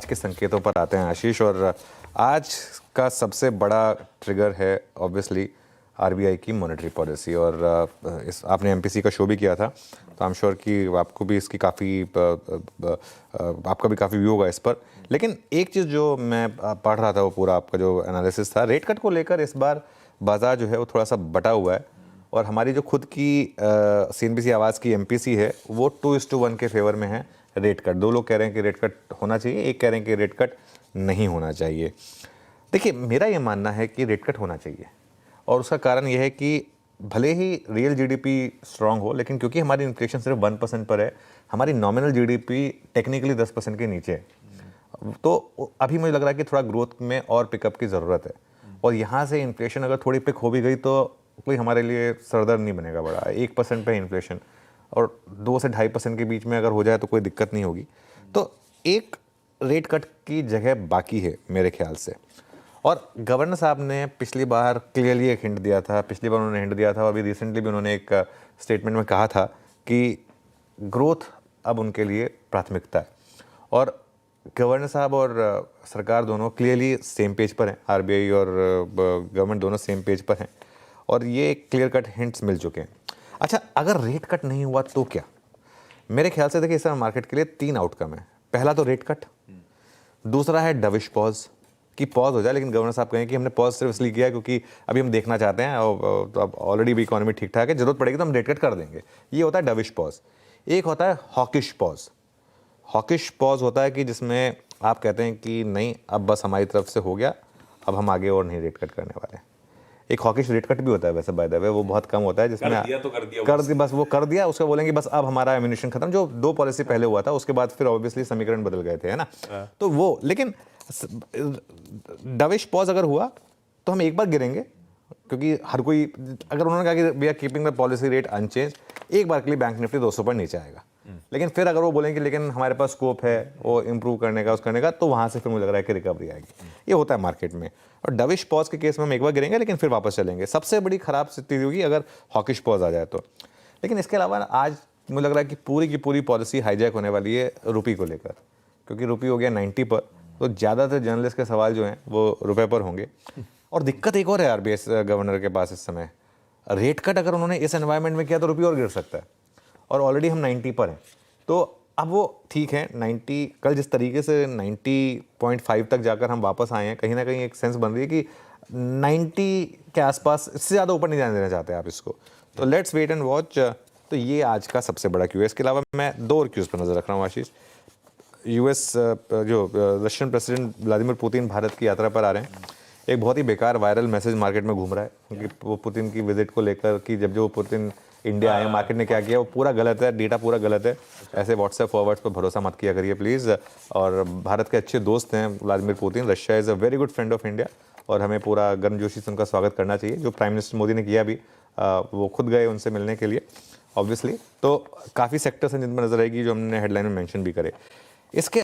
के संकेतों पर आते हैं आशीष, और आज का सबसे बड़ा ट्रिगर है ऑब्वियसली आरबीआई की मॉनेटरी पॉलिसी। और इस आपने एमपीसी का शो भी किया था, तो आई एम श्योर कि आपको भी इसकी काफ़ी आपका भी काफ़ी व्यू होगा इस पर। लेकिन एक चीज़ जो मैं पढ़ रहा था, वो पूरा आपका जो एनालिसिस था रेट कट को लेकर, इस बार बाजार जो है वो थोड़ा सा बटा हुआ है। और हमारी जो खुद की सीएनबीसी आवाज़ की एमपीसी है वो 2:1 के फेवर में है रेट कट। दो लोग कह रहे हैं कि रेट कट होना चाहिए, एक कह रहे हैं कि रेट कट नहीं होना चाहिए। देखिए, मेरा ये मानना है कि रेट कट होना चाहिए, और उसका कारण यह है कि भले ही रियल जीडीपी स्ट्रांग हो, लेकिन क्योंकि हमारी इन्फ्लेशन सिर्फ 1% पर है, हमारी नॉमिनल जीडीपी टेक्निकली 10% के नीचे है, तो अभी मुझे लग रहा है कि थोड़ा ग्रोथ में और पिकअप की ज़रूरत है। और यहाँ से इन्फ्लेशन अगर थोड़ी पिक हो भी गई तो कोई हमारे लिए सरदर्द नहीं बनेगा बड़ा। 1% पे इन्फ्लेशन और 2 से 2.5% के बीच में अगर हो जाए तो कोई दिक्कत नहीं होगी। तो एक रेट कट की जगह बाकी है मेरे ख्याल से। और गवर्नर साहब ने पिछली बार क्लियरली एक हिंट दिया था, पिछली बार उन्होंने हिंट दिया था, और अभी रिसेंटली भी उन्होंने एक स्टेटमेंट में कहा था कि ग्रोथ अब उनके लिए प्राथमिकता है। और गवर्नर साहब और सरकार दोनों क्लियरली सेम पेज पर हैं, आरबीआई और गवर्नमेंट दोनों सेम पेज पर हैं, और ये क्लियर कट हिंट्स मिल चुके हैं। अच्छा, अगर रेट कट नहीं हुआ तो क्या? मेरे ख्याल से देखिए, इस समय मार्केट के लिए 3 आउटकम है। पहला तो रेट कट, दूसरा है डविश पॉज, कि पॉज हो जाए, लेकिन गवर्नर साहब कहें कि हमने पॉज सिर्फ इसलिए किया क्योंकि अभी हम देखना चाहते हैं, और तो अब ऑलरेडी भी इकोनॉमी ठीक ठाक है, जरूरत पड़ेगी तो हम रेट कट कर देंगे। ये होता है डविश पॉज। एक होता है हॉकिश पॉज। हॉकिश पॉज होता है कि जिसमें आप कहते हैं कि नहीं, अब बस हमारी तरफ से हो गया, अब हम आगे और नहीं रेट कट करने वाले। एक हॉकिश रेट कट भी होता है वैसे, बाय द वे, वो बहुत कम होता है, जिसमें कर दिया बस वो कर दिया, उसको बोलेंगे बस अब हमारा एम्यूनिशन खत्म, जो 2 पॉलिसी पहले हुआ था, उसके बाद फिर ऑब्वियसली समीकरण बदल गए थे, है ना। तो वो, लेकिन डविश पॉज अगर हुआ तो हम एक बार गिरेंगे, क्योंकि हर कोई, अगर उन्होंने कहा कि we are keeping the policy rate unchange, एक बार के लिए बैंक निफ्टी 200 पर नीचे आएगा। लेकिन फिर अगर वो बोलेंगे लेकिन हमारे पास स्कोप है वो इंप्रूव करने का, उस करने का, तो वहां से फिर मुझे लग रहा है कि रिकवरी आएगी। ये होता है मार्केट में। और डविश पॉज के केस में हम एक बार गिरेंगे लेकिन फिर वापस चलेंगे। सबसे बड़ी खराब स्थिति होगी अगर हॉकिश पॉज आ जाए तो। लेकिन इसके अलावा आज मुझे लग रहा है कि पूरी की पूरी पॉलिसी हाईजैक होने वाली है रुपये को लेकर, क्योंकि रुपये हो गया 90 पर, तो ज़्यादातर जर्नलिस्ट के सवाल जो हैं वो रुपये पर होंगे। और दिक्कत एक और है आरबीआई गवर्नर के पास इस समय, रेट कट अगर उन्होंने इस एनवायरनमेंट में किया तो रुपये और गिर सकता है, और ऑलरेडी हम 90 पर हैं। तो अब वो ठीक है 90, कल जिस तरीके से 90.5 तक जाकर हम वापस आए हैं, कहीं ना कहीं एक सेंस बन रही है कि 90 के आसपास, इससे ज़्यादा ऊपर नहीं जाने देना चाहते आप इसको। तो लेट्स वेट एंड वॉच। तो ये आज का सबसे बड़ा क्यू है। इसके अलावा मैं 2 और क्यूज़ पर नज़र रख रहा हूँ आशीष। यूएस जो Russian president Vladimir Putin Bharat की यात्रा पर आ रहे हैं। एक बहुत ही बेकार वायरल मैसेज मार्केट में घूम रहा है, क्योंकि वो पुतिन की विजिट को लेकर कि जब जो पुतिन इंडिया आए, मार्केट ने क्या किया, वो पूरा गलत है, डेटा पूरा गलत है। ऐसे व्हाट्सएप फॉरवर्ड्स पर भरोसा मत किया करिए प्लीज़। और भारत के अच्छे दोस्त हैं Vladimir Putin, Russia is a very good friend of India, और हमें पूरा गर्मजोशी से उनका स्वागत करना चाहिए, जो प्राइम मिनिस्टर मोदी ने किया भी। वो खुद गए उनसे मिलने के लिए ऑब्वियसली। तो काफ़ी सेक्टर्स हैं जिन पर नजर आएगी, जो हमने हेडलाइन में मेंशन भी करे। इसके